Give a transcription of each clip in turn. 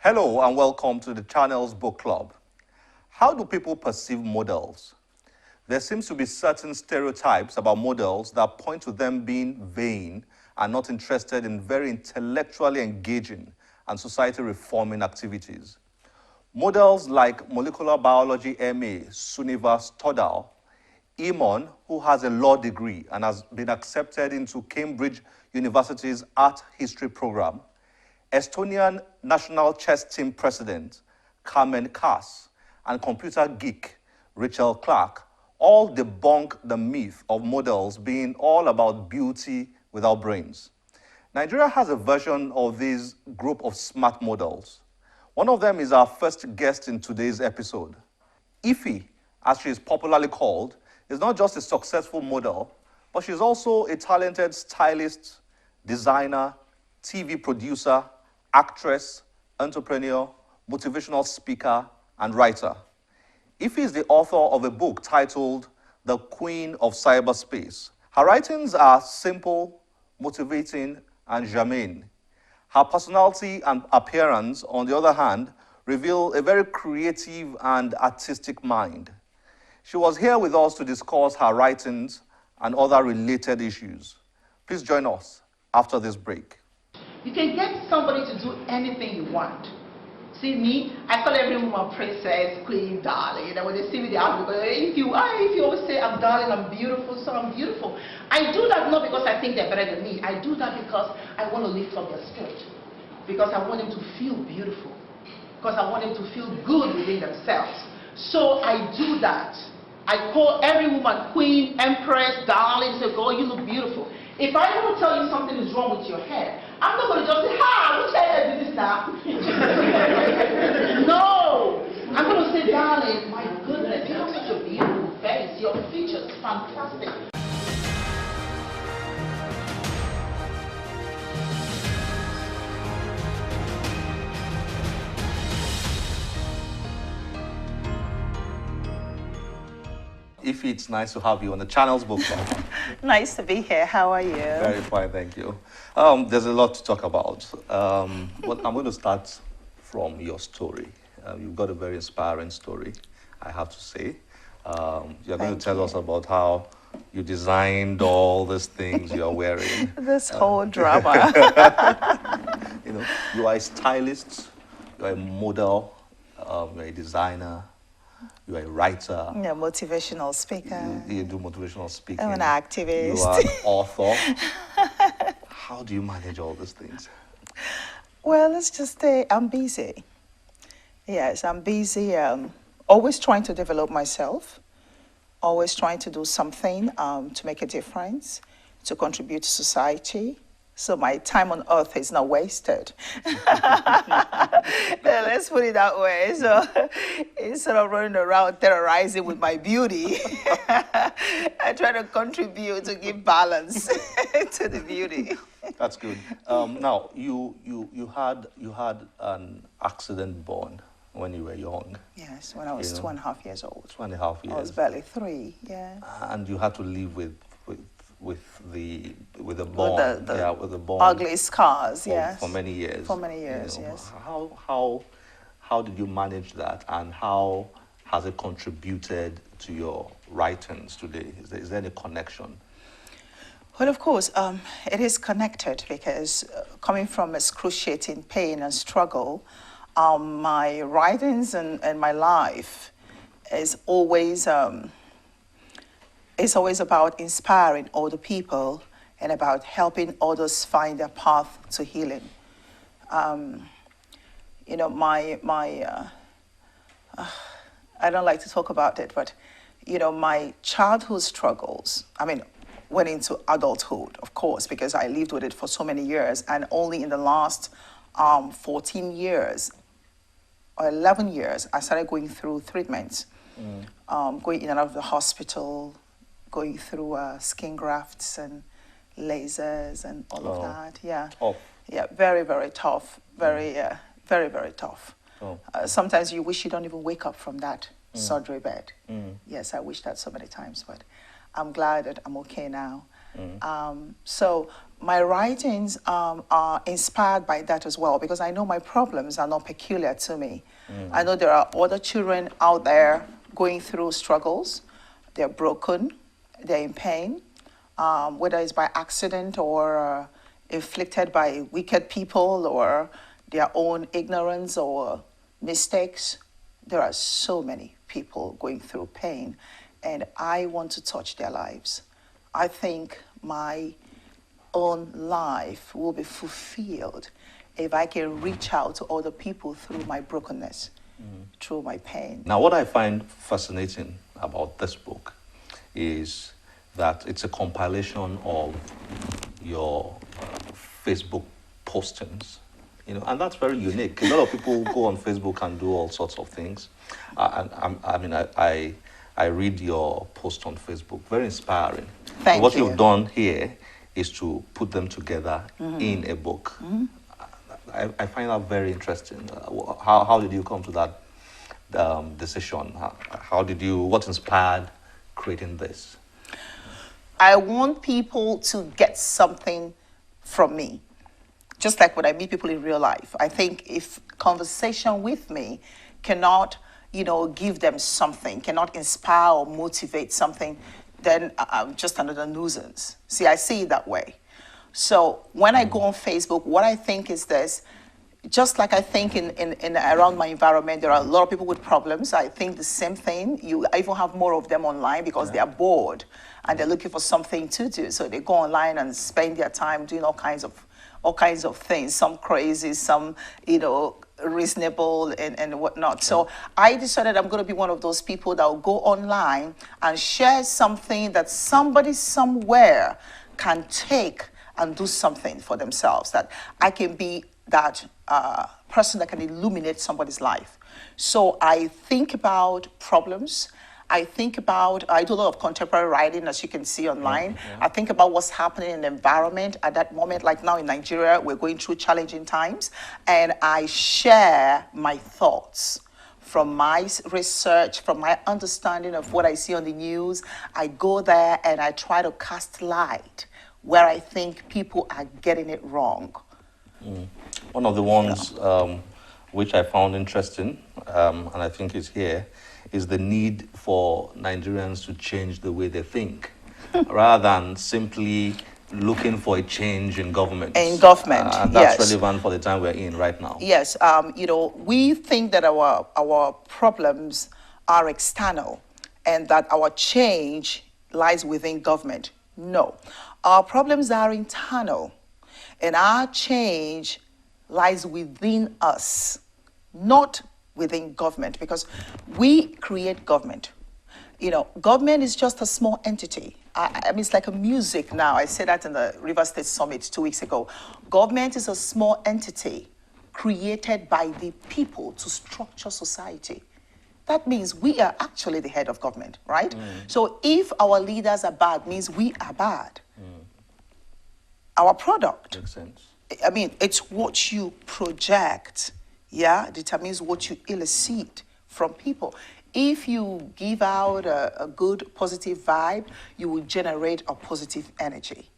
Hello and welcome to the channel's book club. How do people perceive models? There seems to be certain stereotypes about models that point to them being vain and not interested in very intellectually engaging and society reforming activities. Models like molecular biology MA Sunniva Stoddal, Eamon, who has a law degree and has been accepted into Cambridge University's art history program, Estonian national chess team president Carmen Kass, and computer geek Rachel Clark all debunk the myth of models being all about beauty without brains. Nigeria has a version of this group of smart models. One of them is our first guest in today's episode. Eeefy, as she is popularly called, is not just a successful model, but she's also a talented stylist, designer, TV producer, actress, entrepreneur, motivational speaker, and writer. Eeefy is the author of a book titled The Queen of Cyberspace. Her writings are simple, motivating, and germane. Her personality and appearance, on the other hand, reveal a very creative and artistic mind. She was here with us to discuss her writings and other related issues. Please join us after this break. You can get somebody to do anything you want. See me, I call every woman princess, queen, darling. And when they see me, they ask me, if you always say I'm darling, I'm beautiful, so I'm beautiful. I do that not because I think they're better than me. I do that because I want to lift up their spirit. Because I want them to feel beautiful. Because I want them to feel good within themselves. So I do that. I call every woman queen, empress, darling, say, girl, you look beautiful. If I want to tell you something is wrong with your hair, I'm not going to just say, which hair is this now? No! I'm going to say, darling, my goodness, you have such a beautiful face. Your features, fantastic. Eeefy, it's nice to have you on the channel's book club. Nice to be here. How are you? Very fine, thank you. There's a lot to talk about, but I'm going to start from your story. You've got a very inspiring story, I have to say. You're going to tell us about how you designed all these things you're wearing. This whole drama. You are a stylist, you're a model, you're a designer, you're a writer. Yeah, motivational speaker. You do motivational speaking. I'm an activist. You are an author. How do you manage all these things? Well, let's just say I'm busy. Yes, I'm busy. Always trying to develop myself. Always trying to do something to make a difference, to contribute to society. So my time on earth is not wasted. Let's put it that way. So instead of running around terrorizing with my beauty, I try to contribute to give balance to the beauty. That's good. Now, you had an accident born when you were young. Yes, when I was 2.5 years old. 2.5 years. I was barely 3. Yeah. And you had to live with the bone, with the bone, ugly scars, yes, for many years. For many years, yes. How did you manage that, and how has it contributed to your writings today? Is there any connection? Well, of course, it is connected because coming from excruciating pain and struggle, my writings and my life is always. It's always about inspiring other people and about helping others find their path to healing. I don't like to talk about it, but, my childhood struggles, went into adulthood, of course, because I lived with it for so many years. And only in the last 14 years or 11 years, I started going through treatments, going in and out of the hospital, going through skin grafts and lasers and all of that. Yeah. Tough. Yeah, very, very tough. Very, very, very tough. Oh. Sometimes you wish you don't even wake up from that surgery bed. Yes, I wish that so many times, but I'm glad that I'm okay now. So my writings are inspired by that as well, because I know my problems are not peculiar to me. I know there are other children out there going through struggles. They're broken, they're in pain, whether it's by accident or inflicted by wicked people or their own ignorance or mistakes. There are so many people going through pain, and I want to touch their lives. I think my own life will be fulfilled if I can reach out to other people through my brokenness, through my pain. Now, what I find fascinating about this book is that it's a compilation of your Facebook postings, and that's very unique. A lot of people go on Facebook and do all sorts of things. I read your post on Facebook, very inspiring. Thank what you. You've done here is to put them together in a book. I find that very interesting. How did you come to that decision? What inspired creating this? I want people to get something from me, just like when I meet people in real life. I think if conversation with me cannot, give them something, cannot inspire or motivate something, then I'm just another nuisance. See, I see it that way. So when I go on Facebook, what I think is this: just like I think in around my environment, there are a lot of people with problems. I think the same thing. I even have more of them online because they are bored and they're looking for something to do. So they go online and spend their time doing all kinds of things. Some crazy, some reasonable and whatnot. So I decided I'm going to be one of those people that will go online and share something that somebody somewhere can take and do something for themselves. That I can be that person that can illuminate somebody's life. So I think about problems. I do a lot of contemporary writing, as you can see online. I think about what's happening in the environment at that moment. Like now in Nigeria, we're going through challenging times, and I share my thoughts from my research, from my understanding of what I see on the news. I go there and I try to cast light where I think people are getting it wrong. One of the ones which I found interesting, and I think is here, is the need for Nigerians to change the way they think, rather than simply looking for a change in government. In government, and that's yes. relevant for the time we're in right now. Yes, we think that our problems are external and that our change lies within government. No, our problems are internal, and our change lies within us, not within government, because we create government. Government is just a small entity. I mean, it's like a music now. I said that in the River State Summit 2 weeks ago. Government is a small entity created by the people to structure society. That means we are actually the head of government, right? So if our leaders are bad, means we are bad. Our product. Makes sense. I mean, it's what you project, determines what you elicit from people. If you give out a good positive vibe, you will generate a positive energy.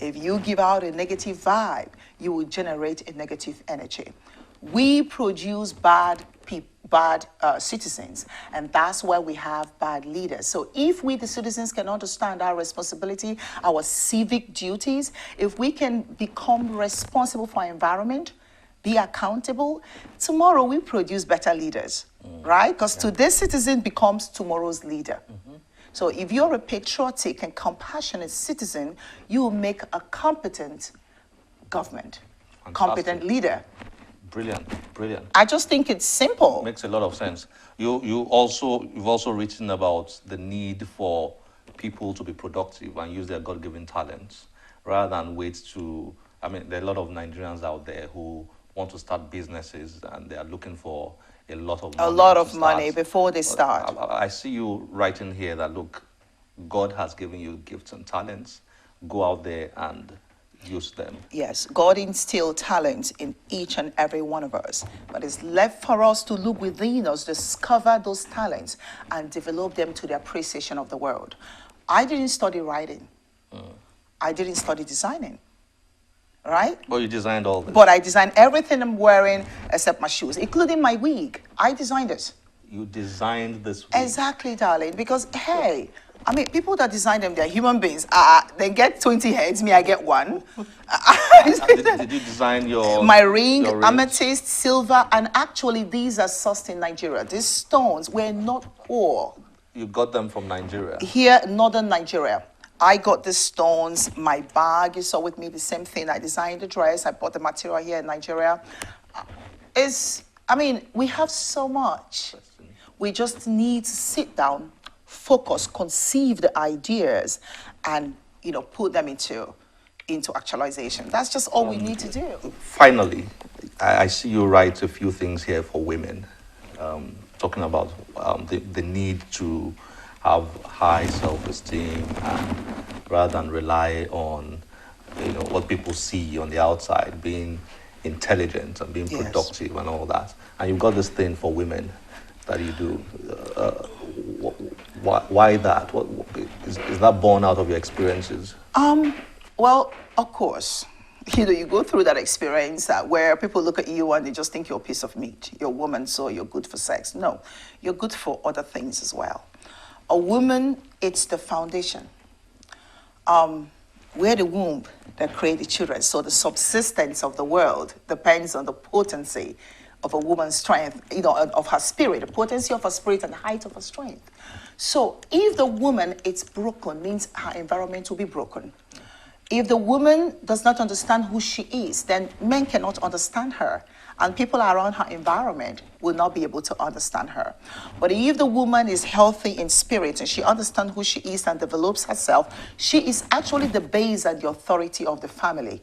If you give out a negative vibe, you will generate a negative energy. We produce bad citizens, and that's why we have bad leaders. So if we, the citizens, can understand our responsibility, our civic duties, if we can become responsible for our environment, be accountable, tomorrow we produce better leaders, right? Because today's citizen becomes tomorrow's leader. So if you're a patriotic and compassionate citizen, you will make a competent government, competent leader. Brilliant. I just think it's simple. Makes a lot of sense. You've also written about the need for people to be productive and use their God-given talents rather than wait to. I mean, there are a lot of Nigerians out there who want to start businesses and they are looking for a lot of money. A lot of money before they start. I see you writing here that, look, God has given you gifts and talents. Go out there and use them. Yes, God instilled talents in each and every one of us, but it's left for us to look within us, discover those talents, and develop them to the appreciation of the world. I didn't study writing. I didn't study designing, right? Oh, you designed all this. But I designed everything I'm wearing except my shoes, including my wig. I designed it. You designed this wig. Exactly, darling. Because, hey, I mean, people that design them, they're human beings. They get 20 heads, me, I get one. Did you design my ring, your amethyst, silver, and actually these are sourced in Nigeria. These stones were not poor. You got them from Nigeria? Here, northern Nigeria. I got the stones, my bag, you saw with me the same thing. I designed the dress, I bought the material here in Nigeria. I mean, we have so much. We just need to sit down, focus, conceive the ideas, and, you know, put them into actualization. That's just all we need to do. Finally, I see you write a few things here for women, talking about the need to have high self-esteem and rather than rely on, you know, what people see on the outside, being intelligent and being productive and all that. And you've got this thing for women that you do. Why that? Is that born out of your experiences? Well, of course. You know, you go through that experience where people look at you and they just think you're a piece of meat. You're a woman, so you're good for sex. No, you're good for other things as well. A woman, it's the foundation. We're the womb that created children. So the subsistence of the world depends on the potency of a woman's strength, you know, of her spirit, the potency of her spirit and the height of her strength. So if the woman is broken, means her environment will be broken. If the woman does not understand who she is, then men cannot understand her. And people around her environment will not be able to understand her. But if the woman is healthy in spirit and she understands who she is and develops herself, she is actually the base and the authority of the family.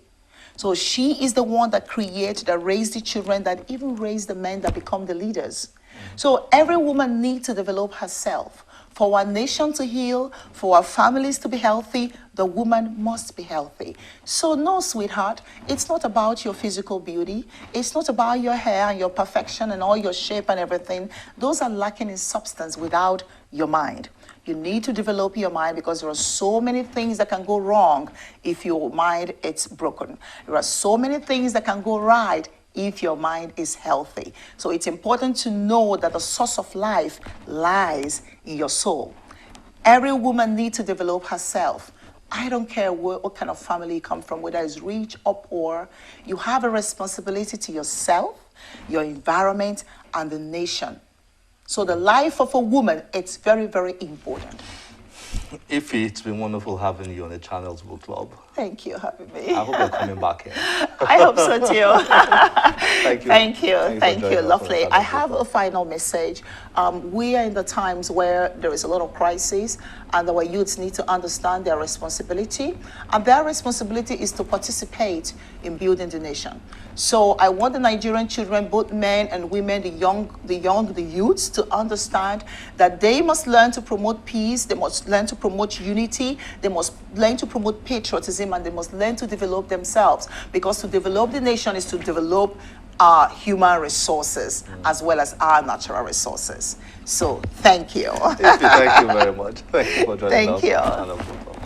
So she is the one that creates, that raised the children, that even raised the men that become the leaders. So every woman needs to develop herself. For our nation to heal, for our families to be healthy, the woman must be healthy. So no, sweetheart, it's not about your physical beauty. It's not about your hair and your perfection and all your shape and everything. Those are lacking in substance without your mind. You need to develop your mind because there are so many things that can go wrong if your mind is broken. There are so many things that can go right if your mind is healthy. So it's important to know that the source of life lies in your soul. Every woman needs to develop herself. I don't care what kind of family you come from, whether it's rich or poor. You have a responsibility to yourself, your environment, and the nation. So the life of a woman, it's very, very important. Eeefy, it's been wonderful having you on the Channels Book Club. Thank you for having me. I hope you're coming back here. I hope so too. Thank you. Thank you. Thank you. Lovely. I have Book a final message. We are in the times where there is a lot of crisis and our youths need to understand their responsibility. And their responsibility is to participate in building the nation. So I want the Nigerian children, both men and women, the youths, to understand that they must learn to promote peace, they must learn to promote unity, they must learn to promote patriotism, and they must learn to develop themselves. Because to develop the nation is to develop our human resources as well as our natural resources. So thank you. Eeefy, thank you very much. Thank you for joining us. Thank you.